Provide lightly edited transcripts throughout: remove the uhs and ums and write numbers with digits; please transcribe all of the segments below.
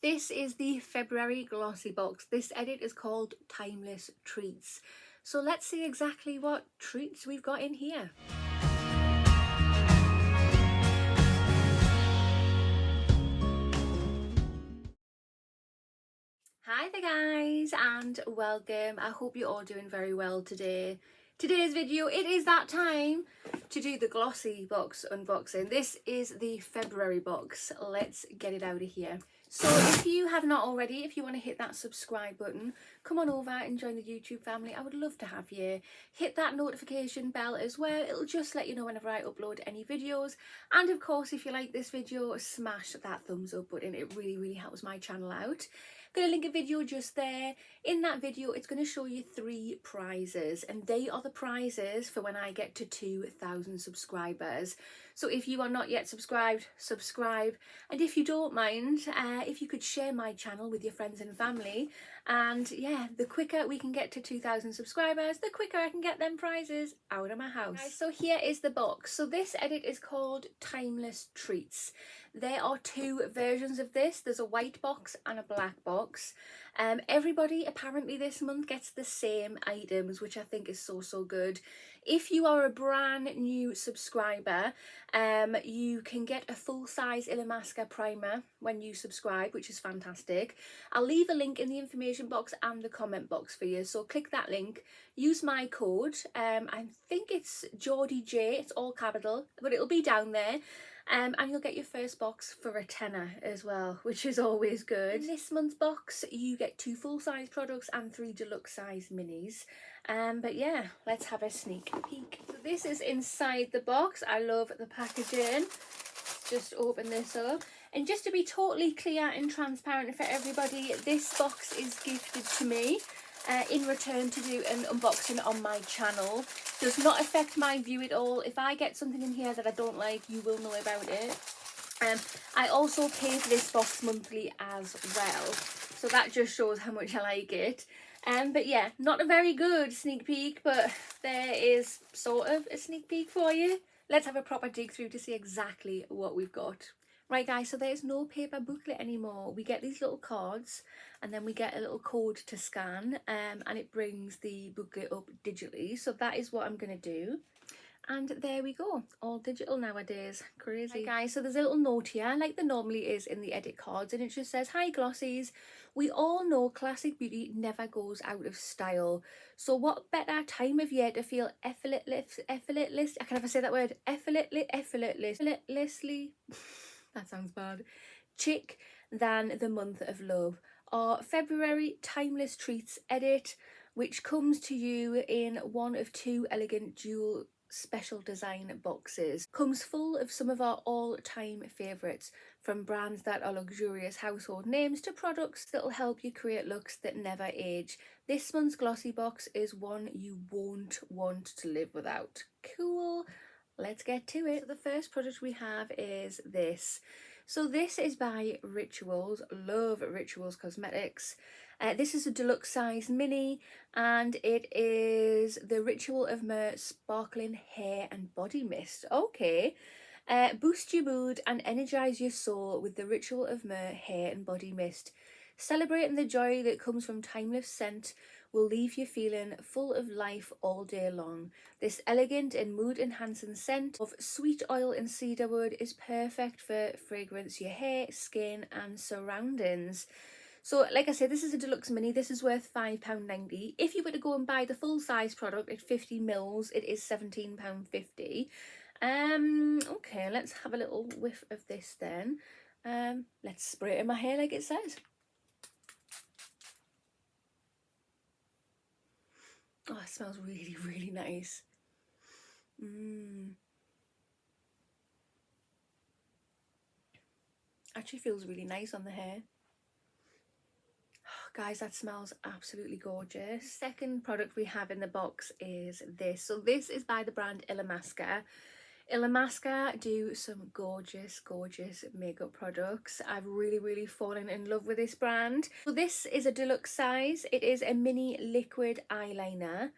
This is the February glossy box. This edit is called Timeless Treats. So let's see exactly what treats we've got in here. Hi there guys and welcome. I hope you're all doing very well today. Today's video, it is that time to do the GlossyBox unboxing. This is the February box. Let's get it out of here. So if you have not already, if you want to hit that subscribe button, come on over and join the YouTube family. I would love to have you. Hit that notification bell as well. It'll just let you know whenever I upload any videos. And of course, if you like this video, smash that thumbs up button. It really helps my channel out. I'm going to link a video just there. In that video, it's going to show you 3 prizes, and they are the prizes for when I get to 2,000 subscribers. So if you are not yet subscribed, subscribe, and if you don't mind, if you could share my channel with your friends and family, and yeah, the quicker we can get to 2,000 subscribers, the quicker I can get them prizes out of my house. Right, so here is the box. So this edit is called Timeless Treats. There are 2 versions of this. There's a white box and a black box. Everybody apparently this month gets the same items, which I think is so good. If you are a brand new subscriber, you can get a full-size illamasqua primer when you subscribe, which is fantastic. I'll leave a link in the information box and the comment box for you, so click that link, use my code. I think it's Geordie J, it's all capital, but it'll be down there. And you'll get your first box for a tenner as well, which is always good. In this month's box, you get 2 full-size products and 3 deluxe-size minis. But yeah, let's have a sneak peek. So this is inside the box. I love the packaging. Just open this up. And just to be totally clear and transparent for everybody, this box is gifted to me in return to do an unboxing on my channel. Does not affect my view at all. If I get something in here that I don't like, you will know about it. I also pay for this box monthly as well, so that just shows how much I like it. But yeah, not a very good sneak peek, but there is sort of a sneak peek for you. Let's have a proper dig through to see exactly what we've got. Right guys, so there's no paper booklet anymore. We get these little cards and then we get a little code to scan, and it brings the booklet up digitally. So that is what I'm going to do. And there we go, all digital nowadays, crazy. Right guys, so there's a little note here, like there normally is in the edit cards, and it just says, "Hi Glossies, we all know classic beauty never goes out of style. So what better time of year to feel effortlessly, I can never say that word, effortlessly, that sounds bad, chic than the month of love. Our February Timeless Treats edit, which comes to you in one of 2 elegant dual special design boxes. Comes full of some of our all-time favourites, from brands that are luxurious household names to products that'll help you create looks that never age. This month's glossy box is one you won't want to live without." Cool. Let's get to it. So the first product we have is this. So this is by Rituals. Love Rituals Cosmetics. This is a deluxe size mini, and it is the Ritual of Myrrh Sparkling Hair and Body Mist. Okay. Boost your mood and energize your soul with the Ritual of Myrrh Hair and Body Mist. Celebrating the joy that comes from timeless scent will leave you feeling full of life all day long. This elegant and mood-enhancing scent of sweet oil and cedarwood is perfect for fragrance your hair, skin and surroundings. So like I said, this is a deluxe mini. This is worth £5.90. If you were to go and buy the full-size product at 50ml, it is £17.50. Okay, let's have a little whiff of this then. Let's spray it in my hair like it says. Oh, it smells really nice. Actually feels really nice on the hair. Oh, guys, that smells absolutely gorgeous. Second product we have in the box is this. So this is by the brand illamasqua. illamasqua do some gorgeous makeup products. I've really fallen in love with this brand. So this is a deluxe size. It is a mini liquid eyeliner.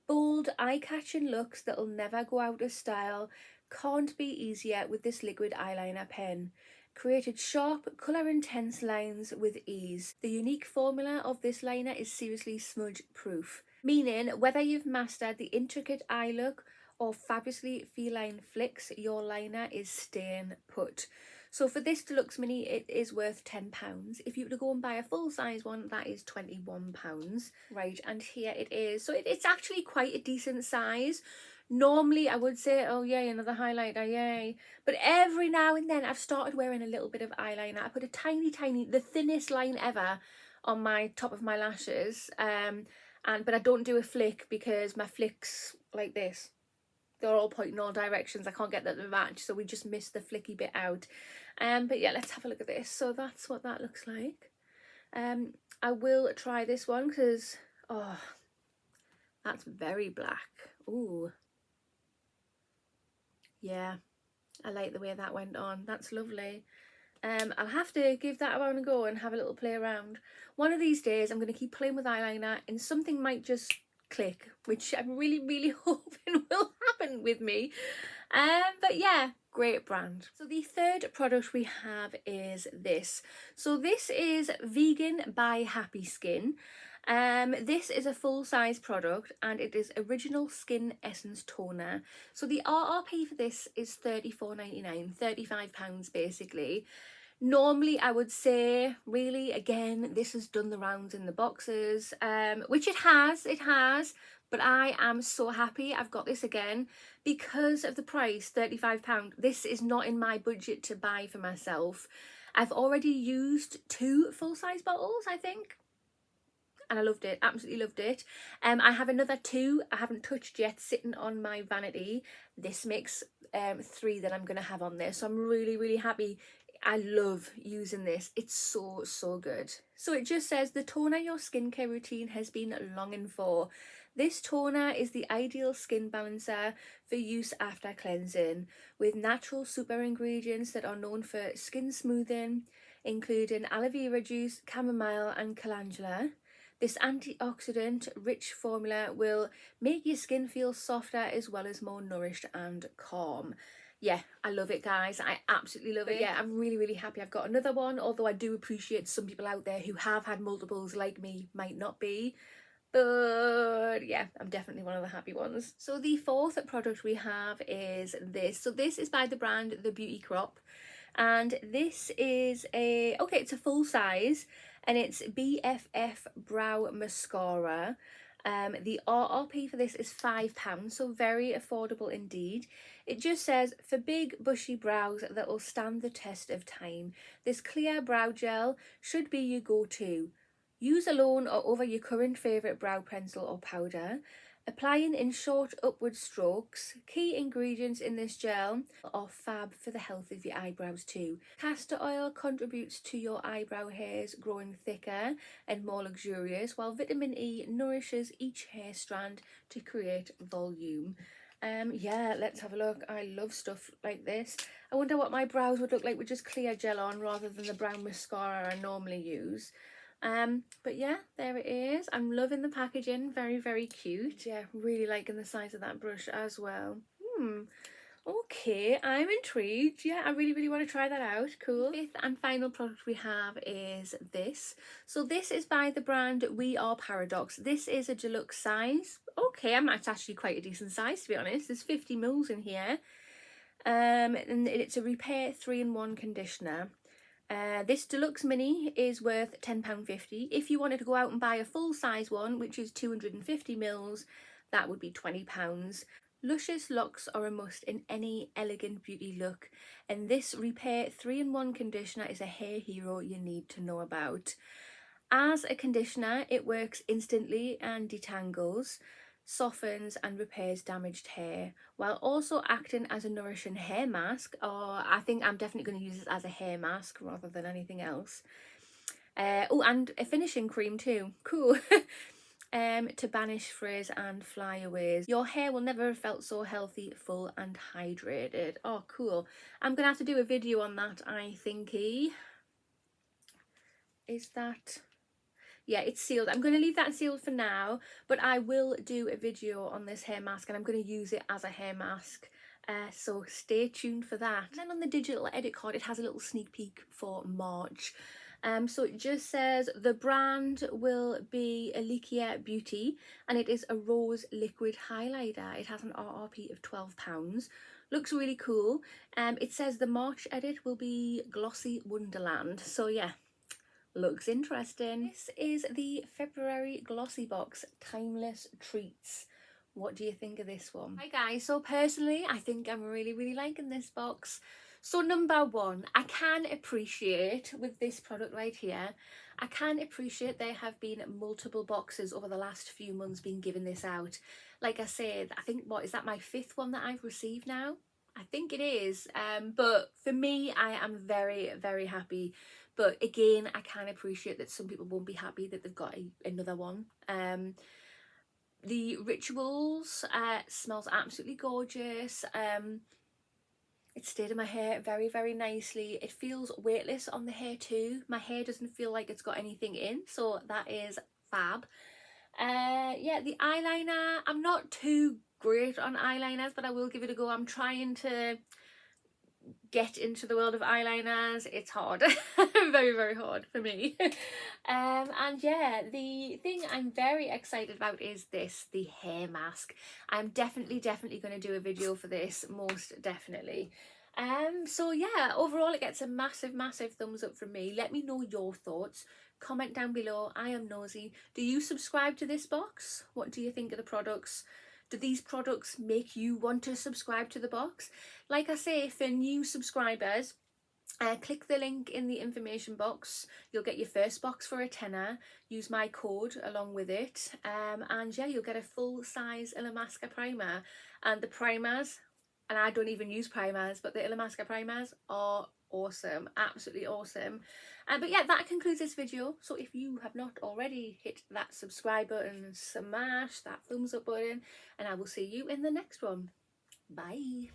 Bold, eye-catching looks that'll never go out of style. Can't be easier with this liquid eyeliner pen. created sharp, colour intense lines with ease. The unique formula of this liner is seriously smudge proof, meaning whether you've mastered the intricate eye look or fabulously feline flicks, your liner is staying put. So for this deluxe mini, it is worth £10. If you were to go and buy a full size one, that is £21. Right, and here it is. So it's actually quite a decent size. Normally I would say, oh yay, another highlighter, yay. But every now and then I've started wearing a little bit of eyeliner. I put a tiny, the thinnest line ever on my top of my lashes. But I don't do a flick because my flicks like this, they're all pointing all directions. I can't get them to match, so we just miss the flicky bit out. But yeah, let's have a look at this. So that's what that looks like. I will try this one because, oh, that's very black. Ooh. Yeah, I like the way that went on. That's lovely. I'll have to give that a go and have a little play around. One of these days I'm going to keep playing with eyeliner and something might just click, which I'm really hoping will happen with me. But yeah, great brand. So the third product we have is this. So this is Vegan by Happy Skin. This is a full-size product and it is Original Skin Essence Toner. So the RRP for this is £34.99, £35 basically. Normally I would say, really, again, this has done the rounds in the boxes, which it has, but I am so happy I've got this again because of the price, £35. This is not in my budget to buy for myself. I've already used 2 full-size bottles, I think, and I loved it, absolutely loved it. I have another 2 I haven't touched yet sitting on my vanity. This makes 3 that I'm going to have on there, so I'm really happy. I love using this. It's so good. So it just says the toner your skincare routine has been longing for. This toner is the ideal skin balancer for use after cleansing, with natural super ingredients that are known for skin smoothing, including aloe vera juice, chamomile and calendula. This antioxidant rich formula will make your skin feel softer as well as more nourished and calm. Yeah, I love it, guys. I absolutely love it. Yeah, I'm really happy I've got another one, although I do appreciate some people out there who have had multiples like me might not be. But yeah, I'm definitely one of the happy ones. So the fourth product we have is this. So this is by the brand The Beauty Crop. And this is it's a full size and it's BFF Brow Mascara. The RRP for this is £5, so very affordable indeed. It just says, for big bushy brows that will stand the test of time, this clear brow gel should be your go-to. Use alone or over your current favourite brow pencil or powder. Applying in short upward strokes. Key ingredients in this gel are fab for the health of your eyebrows too. Castor oil contributes to your eyebrow hairs growing thicker and more luxurious, while vitamin E nourishes each hair strand to create volume. Yeah, let's have a look. I love stuff like this. I wonder what my brows would look like with just clear gel on rather than the brown mascara I normally use. But yeah, there it is. I'm loving the packaging, very cute. Yeah, really liking the size of that brush as well. Okay, I'm intrigued. Yeah, I really want to try that out. Cool. Fifth and final product we have is this. So this is by the brand We Are Paradox. This is a deluxe size. Okay, it's actually quite a decent size to be honest. There's 50 mils in here. And it's a Repair 3-in-1 conditioner. This deluxe mini is worth £10.50. If you wanted to go out and buy a full size one, which is 250 mils, that would be £20. Luscious locks are a must in any elegant beauty look, and this Repair 3-in-1 conditioner is a hair hero you need to know about. As a conditioner, it works instantly and detangles, softens and repairs damaged hair, while also acting as a nourishing hair mask, or I think I'm definitely going to use this as a hair mask rather than anything else. Oh, and a finishing cream too. Cool. To banish frizz and flyaways. Your hair will never have felt so healthy, full and hydrated. Oh, cool. I'm going to have to do a video on that, I thinky. Is that... Yeah, it's sealed. I'm going to leave that sealed for now, but I will do a video on this hair mask and I'm going to use it as a hair mask So stay tuned for that. And then on the digital edit card, it has a little sneak peek for March. So it just says the brand will be Alicia Beauty, and it is a rose liquid highlighter. It has an RRP of £12. Looks really cool. It says the March edit will be Glossy Wonderland. So yeah, looks interesting. This is the February GlossyBox Timeless Treats. What do you think of this one? Hi guys, so personally I think I'm really liking this box. So number one, I can appreciate with this product right here, I can appreciate there have been multiple boxes over the last few months being given this out. Like I said, I think, what is that, my 5th one that I've received now? I think it is. But for me, I am very happy. But again, I can appreciate that some people won't be happy that they've got another one. The Rituals smells absolutely gorgeous. It stayed in my hair very nicely. It feels weightless on the hair too. My hair doesn't feel like it's got anything in, so that is fab. Yeah, the eyeliner, I'm not too great on eyeliners, but I will give it a go. I'm trying to get into the world of eyeliners. It's hard. very hard for me. And yeah, the thing I'm very excited about is this, the hair mask. I'm definitely going to do a video for this, most definitely. So yeah, overall it gets a massive thumbs up from me. Let me know your thoughts. Comment down below. I am nosy. Do you subscribe to this box? What do you think of the products? Do these products make you want to subscribe to the box? Like I say, for new subscribers, click the link in the information box. You'll get your first box for a tenner. Use my code along with it. And yeah, you'll get a full-size illamasqua primer. And the primers, and I don't even use primers, but the illamasqua primers are awesome, absolutely awesome. But yeah, that concludes this video. So if you have not already, hit that subscribe button, smash that thumbs up button, and I will see you in the next one. Bye.